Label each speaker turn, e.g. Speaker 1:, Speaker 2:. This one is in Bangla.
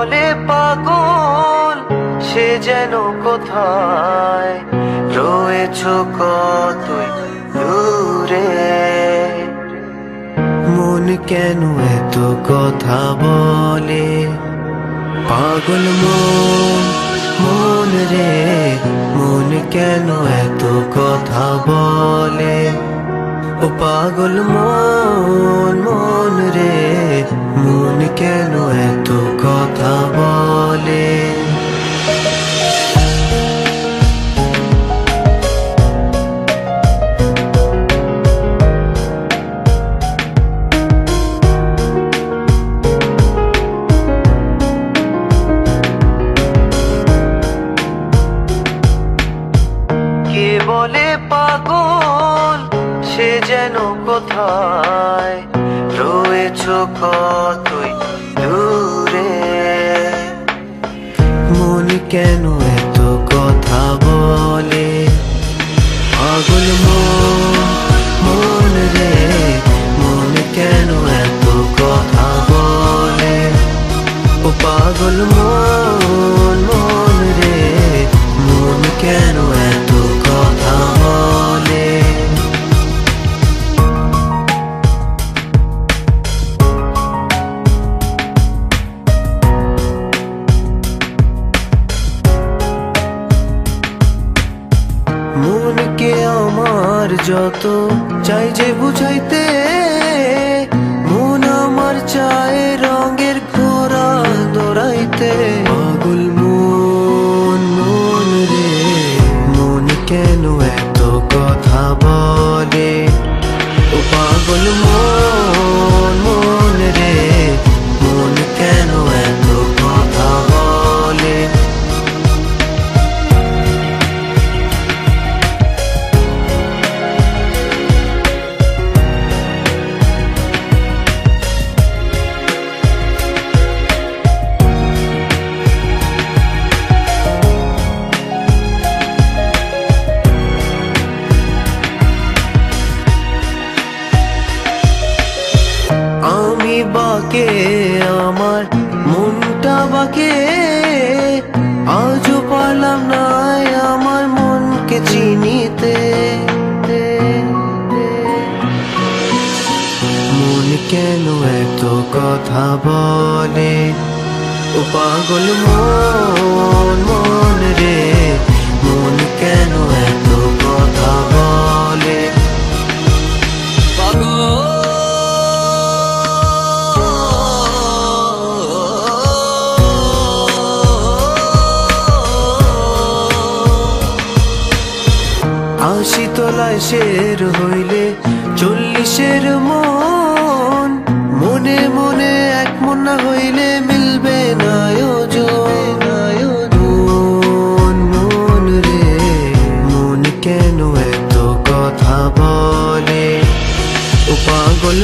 Speaker 1: বলে পাগল সে যেন কোথায় রয়েছো কতই দূরে। মন কেন এত কথা বলে পাগল মন, মন রে মন কেন এত কথা বলে ও পাগল মন, মন রে মন কেন এত কথা বলে। কে বলে পাগল সে যেন কোথায় রয়েছো কতই দূরে। মন কেন এত কথা বলে পাগল মন, মন রে মন কেন এত কথা বলে ও পাগল মন, মন রে মন কেন এত কথা বলে। মনকে আমার যত চাই যে বুঝাইতে, মন আমার চায় রঙের ঘোড়া দৌড়াইতে। পাগল মন, মন রে মন কেন এত কথা বলে ও পাগল মন, মন রে মন কেন এত কথা বলে। আমি বাকে আমার মনটা বাকে, আজও পারলাম না আমার মনকে চিনিতে। মন কেন এত কথা বলে ও পাগল মন, মন রে মন কেন এত কথা বলে। আশি তলায় শের হইলে 40-এর মন, মনে মনে এক মন না হইলে মিলবে না ওজন। মন, মন রে মন কেন এত কথা বলে ও পাগল